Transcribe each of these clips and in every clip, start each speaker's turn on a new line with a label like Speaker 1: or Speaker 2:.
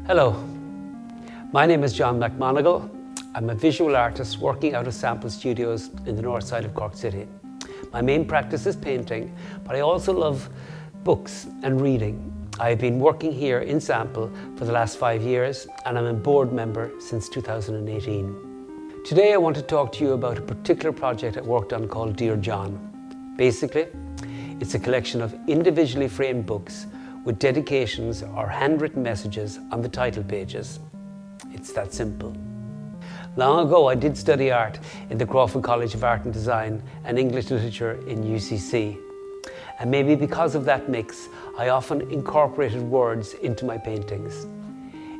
Speaker 1: Hello, my name is John McMonigal. I'm a visual artist working out of Sample Studios in the north side of Cork City. My main practice is painting, but I also love books and reading. I've been working here in Sample for the last 5 years and I'm a board member since 2018. Today I want to talk to you about a particular project I worked on called Dear John. Basically, it's a collection of individually framed books with dedications or handwritten messages on the title pages. It's that simple. Long ago I did study art in the Crawford College of Art and Design and English Literature in UCC. And maybe because of that mix, I often incorporated words into my paintings.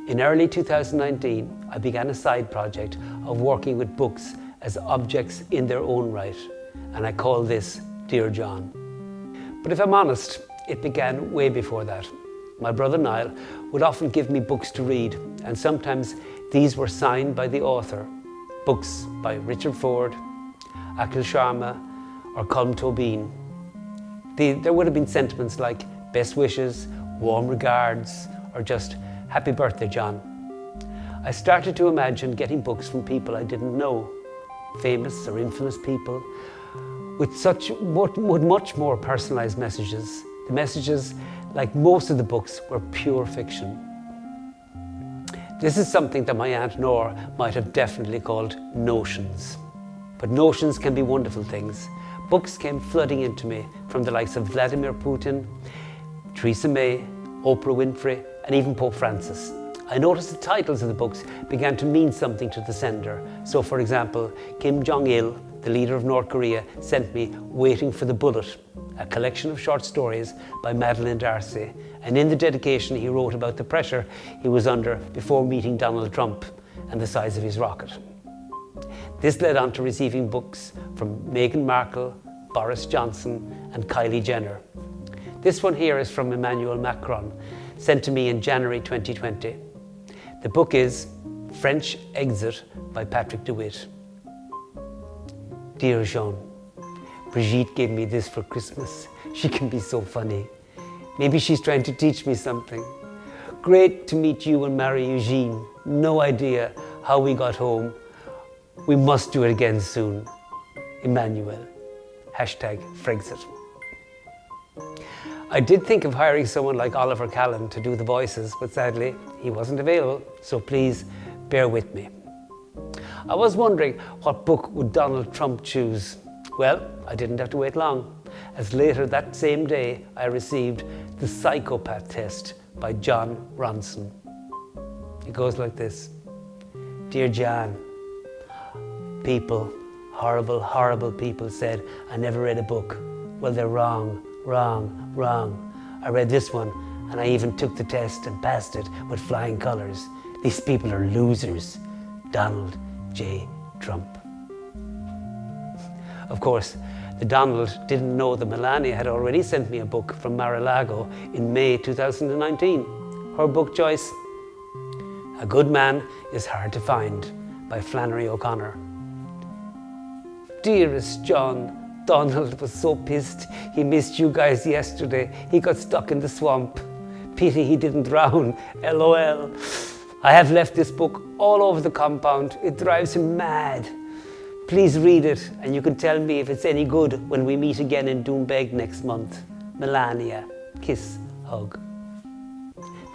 Speaker 1: In early 2019, I began a side project of working with books as objects in their own right, and I call this Dear John. But if I'm honest, it began way before that. My brother Niall would often give me books to read, and sometimes these were signed by the author. Books by Richard Ford, Akhil Sharma, or Colm Tóibín. There would have been sentiments like best wishes, warm regards, or just happy birthday, John. I started to imagine getting books from people I didn't know, famous or infamous people, with much more personalized messages. The messages, like most of the books, were pure fiction. This is something that my Aunt Nora might have definitely called notions. But notions can be wonderful things. Books came flooding into me from the likes of Vladimir Putin, Theresa May, Oprah Winfrey, and even Pope Francis. I noticed the titles of the books began to mean something to the sender. So, for example, Kim Jong-il, the leader of North Korea, sent me Waiting for the Bullet, a collection of short stories by Madeleine D'Arcy. And in the dedication, he wrote about the pressure he was under before meeting Donald Trump and the size of his rocket. This led on to receiving books from Meghan Markle, Boris Johnson, and Kylie Jenner. This one here is from Emmanuel Macron, sent to me in January 2020. The book is French Exit by Patrick DeWitt. Dear Jean, Brigitte gave me this for Christmas. She can be so funny. Maybe she's trying to teach me something. Great to meet you and marry Eugene. No idea how we got home. We must do it again soon. Emmanuel. #Frexit. I did think of hiring someone like Oliver Callan to do the voices, but sadly he wasn't available, so please bear with me. I was wondering, what book would Donald Trump choose? Well, I didn't have to wait long, as later that same day I received The Psychopath Test by John Ronson. It goes like this. Dear John, people, horrible, horrible people said I never read a book. Well, they're wrong, wrong, wrong. I read this one and I even took the test and passed it with flying colours. These people are losers. Donald J. Trump. Of course, the Donald didn't know that Melania had already sent me a book from Mar-a-Lago in May 2019. Her book choice, A Good Man is Hard to Find by Flannery O'Connor. Dearest John, Donald was so pissed. He missed you guys yesterday. He got stuck in the swamp. Pity he didn't drown. LOL. I have left this book all over the compound. It drives him mad. Please read it and you can tell me if it's any good when we meet again in Doonbeg next month. Melania. Kiss, hug.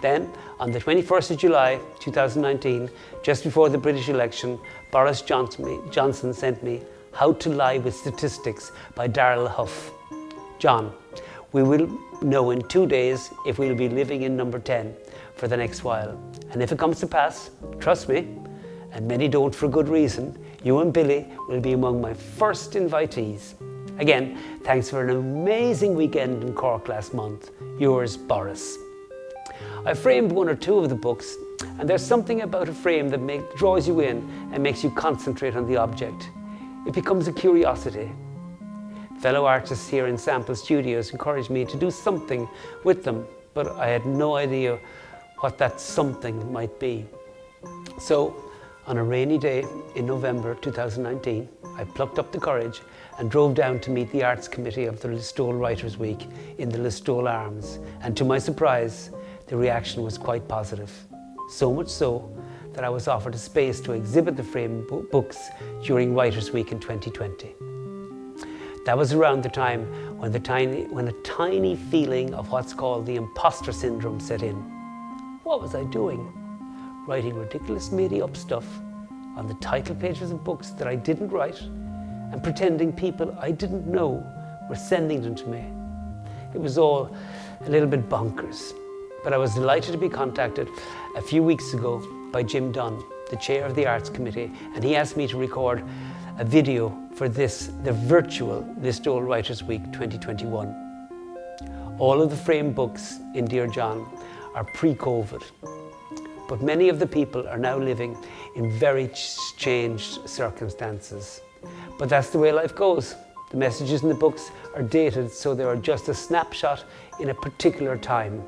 Speaker 1: Then, on the 21st of July 2019, just before the British election, Boris Johnson sent me How to Lie with Statistics by Darrell Huff. John, we will know in 2 days if we'll be living in number 10 for the next while. And if it comes to pass, trust me, and many don't for good reason, you and Billy will be among my first invitees. Again, thanks for an amazing weekend in Cork last month. Yours, Boris. I framed 1 or 2 of the books, and there's something about a frame that draws you in and makes you concentrate on the object. It becomes a curiosity. Fellow artists here in Sample Studios encouraged me to do something with them, but I had no idea what that something might be. So, on a rainy day in November 2019, I plucked up the courage and drove down to meet the Arts Committee of the Listowel Writers' Week in the Listowel Arms. And to my surprise, the reaction was quite positive. so much so that I was offered a space to exhibit the framed books during Writers' Week in 2020. That was around the time when a tiny feeling of what's called the imposter syndrome set in. What was I doing? Writing ridiculous made-up stuff on the title pages of books that I didn't write and pretending people I didn't know were sending them to me. It was all a little bit bonkers, but I was delighted to be contacted a few weeks ago by Jim Dunn, the chair of the Arts Committee, and he asked me to record a video for the virtual Listowel Writers' Week 2021. All of the framed books in Dear John are pre-COVID, but many of the people are now living in very changed circumstances. But that's the way life goes. The messages in the books are dated, so they are just a snapshot in a particular time.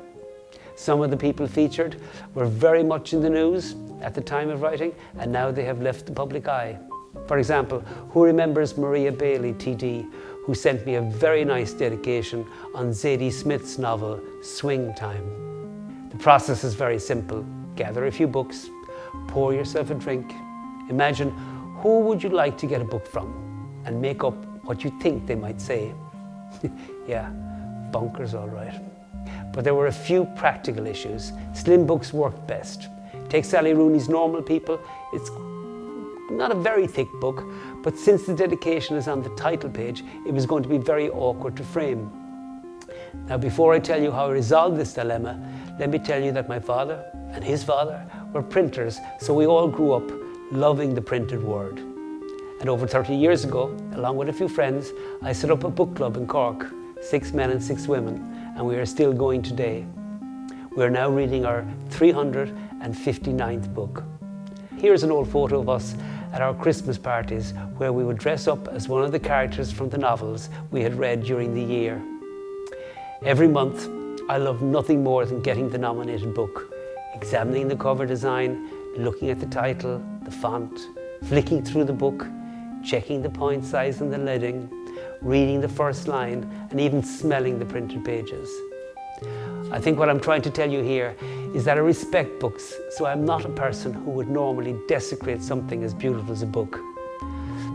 Speaker 1: Some of the people featured were very much in the news at the time of writing, and now they have left the public eye. For example, who remembers Maria Bailey, TD, who sent me a very nice dedication on Zadie Smith's novel, Swing Time? The process is very simple. Gather a few books, pour yourself a drink. Imagine who would you like to get a book from, and make up what you think they might say. Yeah, bonkers all right. But there were a few practical issues. Slim books worked best. Take Sally Rooney's Normal People. It's not a very thick book, but since the dedication is on the title page, it was going to be very awkward to frame. Now, before I tell you how I resolved this dilemma, let me tell you that my father and his father were printers, so we all grew up loving the printed word. And over 30 years ago, along with a few friends, I set up a book club in Cork, 6 men and 6 women, and we are still going today. We are now reading our 359th book. Here's an old photo of us at our Christmas parties, where we would dress up as one of the characters from the novels we had read during the year. Every month, I love nothing more than getting the nominated book, examining the cover design, looking at the title, the font, flicking through the book, checking the point size and the leading, reading the first line, and even smelling the printed pages. I think what I'm trying to tell you here is that I respect books, so I'm not a person who would normally desecrate something as beautiful as a book.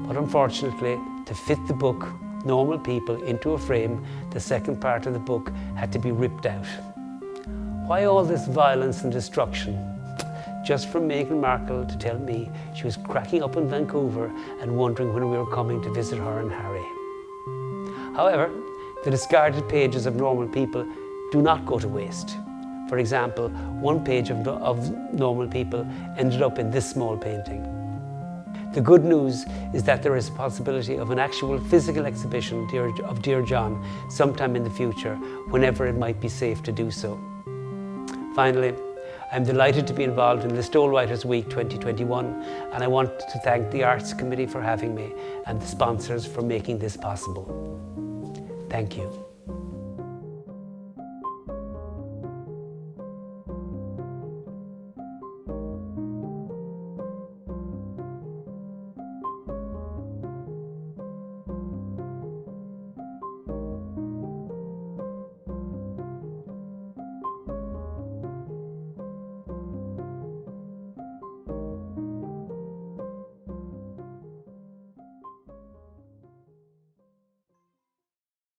Speaker 1: But unfortunately, to fit the book, Normal People, into a frame, the second part of the book had to be ripped out. Why all this violence and destruction? Just from Meghan Markle to tell me she was cracking up in Vancouver and wondering when we were coming to visit her and Harry. However, the discarded pages of Normal People do not go to waste. For example, one page of Normal People ended up in this small painting. The good news is that there is a possibility of an actual physical exhibition of Dear John sometime in the future, whenever it might be safe to do so. Finally, I'm delighted to be involved in Listowel Writers' Week 2021, and I want to thank the Arts Committee for having me and the sponsors for making this possible. Thank you.